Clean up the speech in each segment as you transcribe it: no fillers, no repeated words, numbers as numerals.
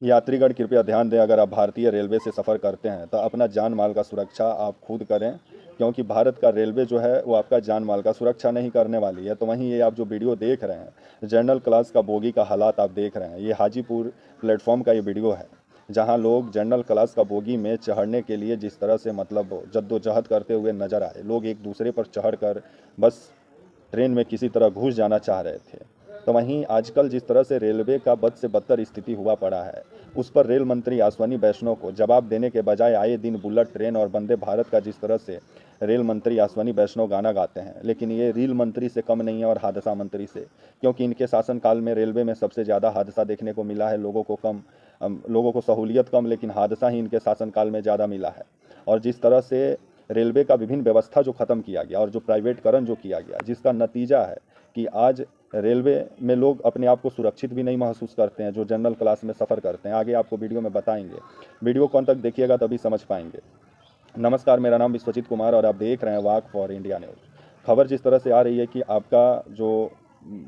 यात्रीगण कृपया ध्यान दें, अगर आप भारतीय रेलवे से सफ़र करते हैं तो अपना जान माल का सुरक्षा आप खुद करें, क्योंकि भारत का रेलवे जो है वो आपका जान माल का सुरक्षा नहीं करने वाली है। तो वहीं ये आप जो वीडियो देख रहे हैं, जनरल क्लास का बोगी का हालात आप देख रहे हैं, ये हाजीपुर प्लेटफॉर्म का ये वीडियो है, जहां लोग जनरल क्लास का बोगी में चढ़ने के लिए जिस तरह से मतलब जद्दोजहद करते हुए नजर आए। लोग एक दूसरे पर चढ़कर बस ट्रेन में किसी तरह घुस जाना चाह रहे थे। तो वहीं आजकल जिस तरह से रेलवे का बद से बदतर स्थिति हुआ पड़ा है, उस पर रेल मंत्री अश्विनी वैष्णव को जवाब देने के बजाय आए दिन बुलेट ट्रेन और वंदे भारत का जिस तरह से रेल मंत्री अश्विनी वैष्णव गाना गाते हैं, लेकिन ये रेल मंत्री से कम नहीं है और हादसा मंत्री से, क्योंकि इनके शासनकाल में रेलवे में सबसे ज़्यादा हादसा देखने को मिला है। लोगों को सहूलियत कम, लेकिन हादसा ही इनके शासनकाल में ज़्यादा मिला है। और जिस तरह से रेलवे का विभिन्न व्यवस्था जो ख़त्म किया गया और जो प्राइवेटकरण जो किया गया, जिसका नतीजा है कि आज रेलवे में लोग अपने आप को सुरक्षित भी नहीं महसूस करते हैं जो जनरल क्लास में सफ़र करते हैं। आगे आपको वीडियो में बताएंगे, वीडियो कौन तक देखिएगा तभी समझ पाएंगे। नमस्कार, मेरा नाम विश्वजीत कुमार और आप देख रहे हैं वाक फॉर इंडिया न्यूज़। खबर जिस तरह से आ रही है कि आपका जो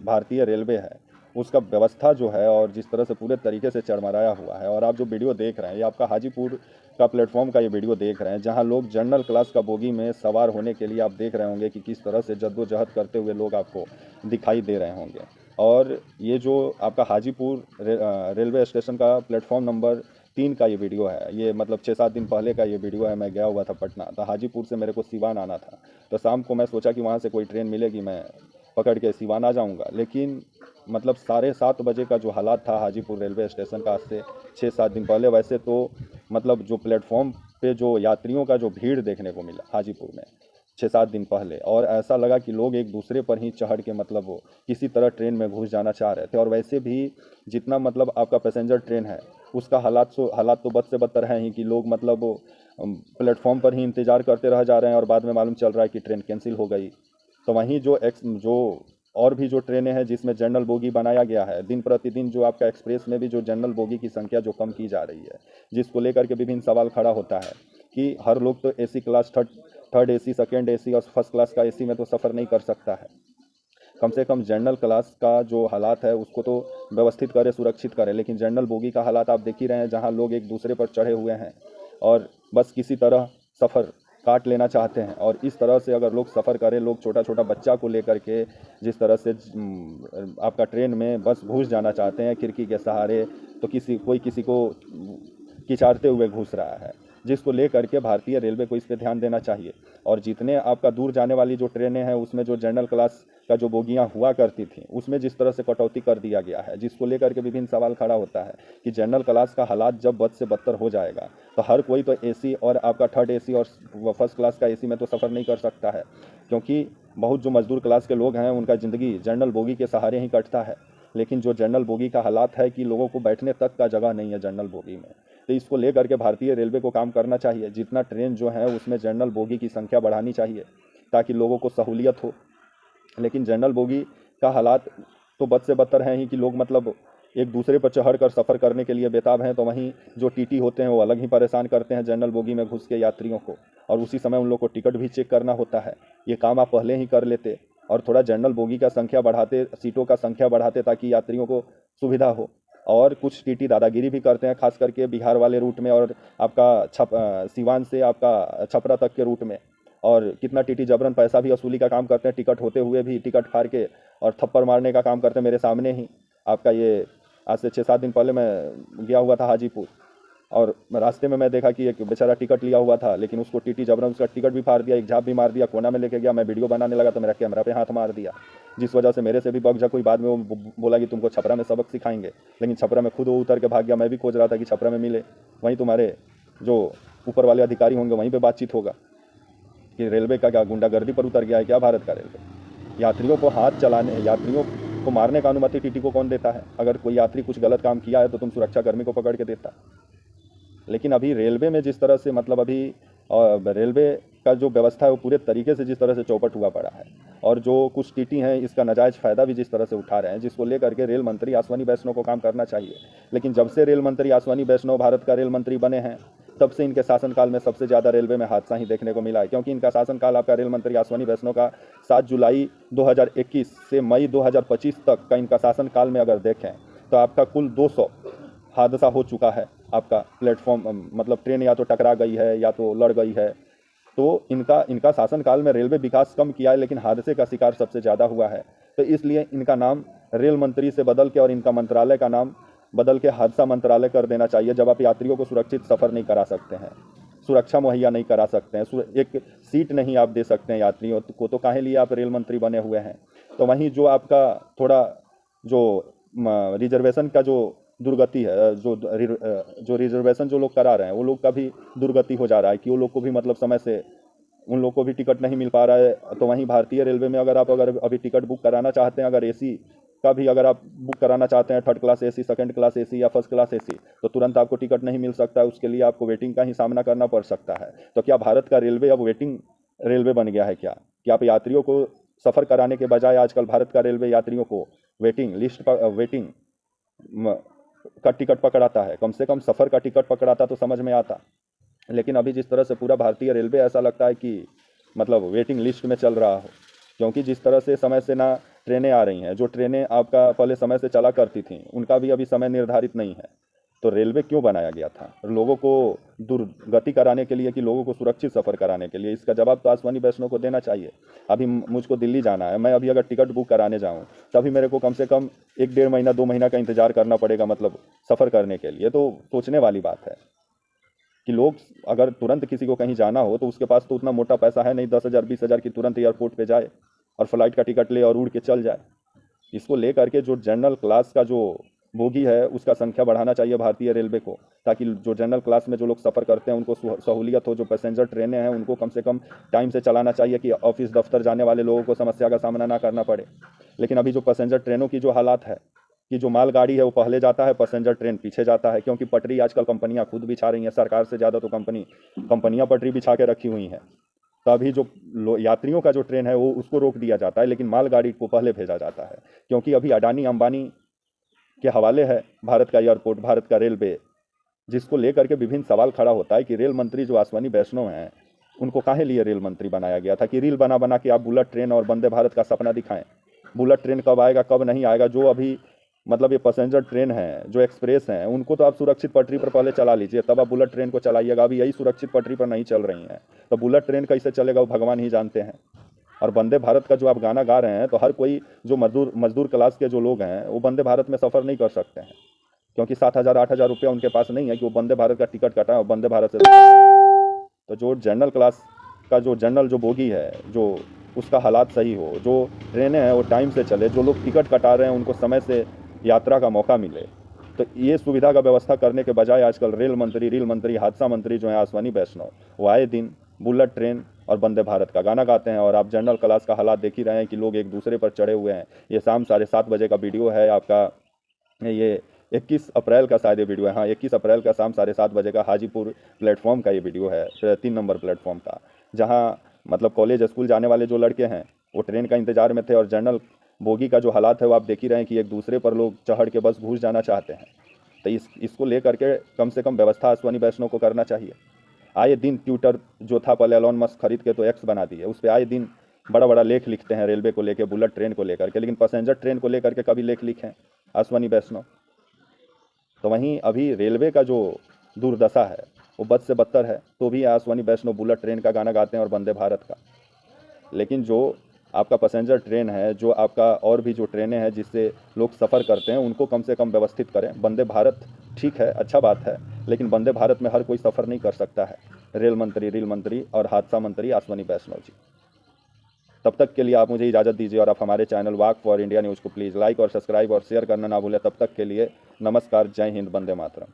भारतीय रेलवे है उसका व्यवस्था जो है और जिस तरह से पूरे तरीके से चरमराया हुआ है, और आप जो वीडियो देख रहे हैं ये आपका हाजीपुर का प्लेटफॉर्म का ये वीडियो देख रहे हैं, जहां लोग जनरल क्लास का बोगी में सवार होने के लिए आप देख रहे होंगे कि किस तरह से जद्दोजहद करते हुए लोग आपको दिखाई दे रहे होंगे। और ये जो आपका हाजीपुर रेलवे स्टेशन का प्लेटफॉर्म नंबर 3 का ये वीडियो है, ये मतलब 6-7 दिन पहले का ये वीडियो है। मैं गया हुआ था पटना, तो हाजीपुर से मेरे को सिवान आना था, तो शाम को मैं सोचा कि वहाँ से कोई ट्रेन मिलेगी, मैं पकड़ के सिवान आ जाऊँगा। लेकिन मतलब 7:30 बजे का जो हालात था हाजीपुर रेलवे स्टेशन का, आज से 6-7 दिन पहले, वैसे तो मतलब जो प्लेटफॉर्म पे जो यात्रियों का जो भीड़ देखने को मिला हाजीपुर में 6-7 दिन पहले, और ऐसा लगा कि लोग एक दूसरे पर ही चढ़ के मतलब वो किसी तरह ट्रेन में घुस जाना चाह रहे थे। और वैसे भी जितना मतलब आपका पैसेंजर ट्रेन है उसका हालात तो बद से बदतर हैं ही, कि लोग मतलब वो प्लेटफॉर्म पर ही इंतज़ार करते रह जा रहे हैं और बाद में मालूम चल रहा है कि ट्रेन कैंसिल हो गई। तो वहीं जो और भी जो ट्रेनें हैं जिसमें जनरल बोगी बनाया गया है, दिन प्रतिदिन जो आपका एक्सप्रेस में भी जो जनरल बोगी की संख्या जो कम की जा रही है, जिसको लेकर के विभिन्न सवाल खड़ा होता है कि हर लोग तो AC class, third AC, second AC और फर्स्ट क्लास का एसी में तो सफ़र नहीं कर सकता है। कम से कम जनरल क्लास का जो हालात है उसको तो व्यवस्थित करे, सुरक्षित करे, लेकिन जनरल बोगी का हालात आप देख ही रहे हैं, जहां लोग एक दूसरे पर चढ़े हुए हैं और बस किसी तरह सफ़र काट लेना चाहते हैं। और इस तरह से अगर लोग सफ़र करें, लोग छोटा छोटा बच्चा को लेकर के जिस तरह से आपका ट्रेन में बस घुस जाना चाहते हैं खिड़की के सहारे, तो कोई किसी को किचारते हुए घुस रहा है, जिसको लेकर के भारतीय रेलवे को इस पर ध्यान देना चाहिए। और जितने आपका दूर जाने वाली जो ट्रेनें हैं उसमें जो जनरल क्लास का जो बोगियां हुआ करती थी उसमें जिस तरह से कटौती कर दिया गया है, जिसको लेकर के विभिन्न सवाल खड़ा होता है कि जनरल क्लास का हालात जब बद से बदतर हो जाएगा तो हर कोई तो एसी और आपका थर्ड एसी और फर्स्ट क्लास का एसी में तो सफ़र नहीं कर सकता है, क्योंकि बहुत जो मजदूर क्लास के लोग हैं उनका ज़िंदगी जनरल बोगी के सहारे ही कटता है। लेकिन जो जनरल बोगी का हालात है कि लोगों को बैठने तक का जगह नहीं है जनरल बोगी में, तो इसको लेकर के भारतीय रेलवे को काम करना चाहिए। जितना ट्रेन जो है उसमें जनरल बोगी की संख्या बढ़ानी चाहिए ताकि लोगों को सहूलियत हो। लेकिन जनरल बोगी का हालात तो बद से बदतर हैं ही कि लोग मतलब एक दूसरे पर चढ़ कर सफ़र करने के लिए बेताब हैं। तो वहीं जो टीटी होते हैं वो अलग ही परेशान करते हैं जनरल बोगी में घुस के यात्रियों को, और उसी समय उन लोग को टिकट भी चेक करना होता है। ये काम आप पहले ही कर लेते और थोड़ा जनरल बोगी का संख्या बढ़ाते, सीटों का संख्या बढ़ाते, ताकि यात्रियों को सुविधा हो। और कुछ टीटी दादागिरी भी करते हैं, खास करके बिहार वाले रूट में और आपका सिवान से आपका छपरा तक के रूट में। और कितना टीटी जबरन पैसा भी वसूली का काम करते हैं, टिकट होते हुए भी टिकट फाड़ के और थप्पड़ मारने का काम करते हैं। मेरे सामने ही आपका ये आज से 6-7 दिन पहले मैं गया हुआ था हाजीपुर, और रास्ते में मैं देखा कि एक बेचारा टिकट लिया हुआ था, लेकिन उसको टीटी जबरन उसका टिकट भी फाड़ दिया, एक झाप भी मार दिया, कोना में लेके गया। मैं वीडियो बनाने लगा तो मेरा कैमरा पे हाथ मार दिया, जिस वजह से मेरे से भी बग जा कोई। बाद में वो बोला कि तुमको छपरा में सबक सिखाएंगे, लेकिन छपरा में खुद वो उतर के भाग गया। मैं भी खोज रहा था कि छपरा में मिले, वहीं तुम्हारे जो ऊपर वाले अधिकारी होंगे वहीं पर बातचीत होगा कि रेलवे का क्या गुंडागर्दी पर उतर गया है क्या भारत का रेलवे। यात्रियों को हाथ चलाने, यात्रियों को मारने का अनुमति टीटी को कौन देता है? अगर कोई यात्री कुछ गलत काम किया है तो तुम सुरक्षाकर्मी को पकड़ के देता। लेकिन अभी रेलवे में जिस तरह से मतलब अभी रेलवे का जो व्यवस्था है वो पूरे तरीके से जिस तरह से चौपट हुआ पड़ा है, और जो कुछ टीटी हैं इसका नाजायज़ फ़ायदा भी जिस तरह से उठा रहे हैं, जिसको लेकर के रेल मंत्री अश्विनी वैष्णव को काम करना चाहिए। लेकिन जब से रेल मंत्री अश्विनी वैष्णव भारत का रेल मंत्री बने हैं तब से इनके शासनकाल में सबसे ज़्यादा रेलवे में हादसा ही देखने को मिला है, क्योंकि इनका शासनकाल आपका रेल मंत्री अश्विनी वैष्णव का 7 जुलाई 2021 से मई 2025 तक का इनका शासनकाल में अगर देखें तो आपका कुल हादसा हो चुका है, आपका प्लेटफॉर्म मतलब ट्रेन या तो टकरा गई है या तो लड़ गई है। तो इनका शासनकाल में रेलवे विकास कम किया है, लेकिन हादसे का शिकार सबसे ज़्यादा हुआ है। तो इसलिए इनका नाम रेल मंत्री से बदल के और इनका मंत्रालय का नाम बदल के हादसा मंत्रालय कर देना चाहिए। जब आप यात्रियों को सुरक्षित सफ़र नहीं करा सकते हैं, सुरक्षा मुहैया नहीं करा सकते हैं, एक सीट नहीं आप दे सकते हैं यात्रियों को, तो काहे लिए आप रेल मंत्री बने हुए हैं। तो वहीं जो आपका थोड़ा जो रिजर्वेशन का जो दुर्गति है, जो रिजर्वेशन जो लोग करा रहे हैं वो लोग का भी दुर्गति हो जा रहा है कि वो लोग को भी मतलब समय से उन लोग को भी टिकट नहीं मिल पा रहा है। तो वहीं भारतीय रेलवे में अगर अभी टिकट बुक कराना चाहते हैं, अगर एसी का भी अगर आप बुक कराना चाहते हैं, third class AC, second class AC या फर्स्ट क्लास एसी, तो तुरंत आपको टिकट नहीं मिल सकता है। उसके लिए आपको वेटिंग का ही सामना करना पड़ सकता है। तो क्या भारत का रेलवे अब वेटिंग रेलवे बन गया है क्या? कि आप यात्रियों को सफ़र कराने के बजाय आजकल भारत का रेलवे यात्रियों को वेटिंग का टिकट पकड़ाता है। कम से कम सफ़र का टिकट पकड़ाता तो समझ में आता। लेकिन अभी जिस तरह से पूरा भारतीय रेलवे ऐसा लगता है कि मतलब वेटिंग लिस्ट में चल रहा हो, क्योंकि जिस तरह से समय से ना ट्रेनें आ रही हैं, जो ट्रेनें आपका पहले समय से चला करती थीं उनका भी अभी समय निर्धारित नहीं है। तो रेलवे क्यों बनाया गया था? लोगों को दुर्गति कराने के लिए कि लोगों को सुरक्षित सफ़र कराने के लिए? इसका जवाब तो अश्विनी वैष्णव को देना चाहिए। अभी मुझको दिल्ली जाना है, मैं अभी अगर टिकट बुक कराने जाऊँ तभी मेरे को कम से कम 1-1.5 महीना 2 महीना का इंतज़ार करना पड़ेगा, मतलब सफ़र करने के लिए। तो सोचने वाली बात है कि लोग अगर तुरंत किसी को कहीं जाना हो तो उसके पास तो उतना मोटा पैसा है नहीं 10,000 20,000 की तुरंत एयरपोर्ट पे जाए और फ्लाइट का टिकट ले और उड़ के चल जाए। इसको लेकर के जो जनरल क्लास का जो बोगी है उसका संख्या बढ़ाना चाहिए भारतीय रेलवे को, ताकि जो जनरल क्लास में जो लोग सफ़र करते हैं उनको सहूलियत हो। जो पैसेंजर ट्रेनें हैं उनको कम से कम टाइम से चलाना चाहिए कि ऑफिस दफ्तर जाने वाले लोगों को समस्या का सामना ना करना पड़े। लेकिन अभी जो पैसेंजर ट्रेनों की जो हालात है कि जो मालगाड़ी है वो पहले जाता है, पैसेंजर ट्रेन पीछे जाता है, क्योंकि पटरी आजकल कंपनियां खुद बिछा रही हैं। सरकार से ज़्यादा तो कंपनियां पटरी बिछा के रखी हुई हैं। तभी जो यात्रियों का जो ट्रेन है वो उसको रोक दिया जाता है, लेकिन मालगाड़ी को पहले भेजा जाता है, क्योंकि अभी अडानी अंबानी के हवाले है भारत का एयरपोर्ट, भारत का रेलवे, जिसको लेकर के विभिन्न सवाल खड़ा होता है कि रेल मंत्री जो अश्विनी वैष्णव हैं उनको काहे लिए रेल मंत्री बनाया गया था? कि रील बना बना के आप बुलेट ट्रेन और वंदे भारत का सपना दिखाएं। बुलेट ट्रेन कब आएगा कब नहीं आएगा? जो अभी मतलब ये पैसेंजर ट्रेन हैं, जो एक्सप्रेस हैं, उनको तो आप सुरक्षित पटरी पर पहले चला लीजिए, तब आप बुलेट ट्रेन को चलाइएगा। अभी यही सुरक्षित पटरी पर नहीं चल रही हैं, तो बुलेट ट्रेन कैसे चलेगा वो भगवान ही जानते हैं। और वंदे भारत का जो आप गाना गा रहे हैं, तो हर कोई जो मजदूर क्लास के जो लोग हैं वो वंदे भारत में सफ़र नहीं कर सकते हैं, क्योंकि 7,000-8,000 रुपया उनके पास नहीं है कि वो वंदे भारत का टिकट कटाएं और वंदे भारत से। तो जो जनरल क्लास का जो जनरल जो बोगी है, जो उसका हालात सही हो, जो ट्रेनें हैं वो टाइम से चले, जो लोग टिकट कटा रहे हैं उनको समय से यात्रा का मौका मिले। तो ये सुविधा का व्यवस्था करने के बजाय आजकल रेल मंत्री हादसा मंत्री जो है अश्विनी वैष्णव, वो आए दिन बुलेट ट्रेन और वंदे भारत का गाना गाते हैं। और आप जनरल क्लास का हालात देख ही रहे हैं कि लोग एक दूसरे पर चढ़े हुए हैं। ये शाम 7:30 बजे का वीडियो है आपका, ये 21 अप्रैल का शायद ये वीडियो है, हाँ 21 अप्रैल का शाम 7:30 बजे का हाजीपुर प्लेटफॉर्म का ये वीडियो है, 3 नंबर प्लेटफॉर्म का, जहाँ मतलब कॉलेज स्कूल जाने वाले जो लड़के हैं वो ट्रेन का इंतजार में थे। और जनरल बोगी का जो हालात है वो आप देख ही रहे हैं कि एक दूसरे पर लोग चढ़ के बस घुस जाना चाहते हैं। तो इसको लेकर के कम से कम व्यवस्था अश्विनी वैष्णव को करना चाहिए। आए दिन ट्विटर जो था पहले एलोन मस्क खरीद के तो एक्स बना दिए, उस पर आए दिन बड़ा बड़ा लेख लिखते हैं रेलवे को लेकर, बुलेट ट्रेन को लेकर के, लेकिन पैसेंजर ट्रेन को लेकर के कभी लेख लिखे अश्विनी वैष्णव? तो वहीं अभी रेलवे का जो दुर्दशा है वो बद से बदतर है, तो भी अश्विनी वैष्णव बुलेट ट्रेन का गाना गाते हैं और वंदे भारत का। लेकिन जो आपका पैसेंजर ट्रेन है, जो आपका और भी जो ट्रेनें हैं जिससे लोग सफ़र करते हैं, उनको कम से कम व्यवस्थित करें। वंदे भारत ठीक है, अच्छा बात है, लेकिन वंदे भारत में हर कोई सफ़र नहीं कर सकता है। रेल मंत्री और हादसा मंत्री अश्विनी वैष्णव जी। तब तक के लिए आप मुझे इजाज़त दीजिए और आप हमारे channel walk for India news को प्लीज़ लाइक और सब्सक्राइब और शेयर करना ना भूलें। तब तक के लिए नमस्कार, जय हिंद, वंदे मातरम।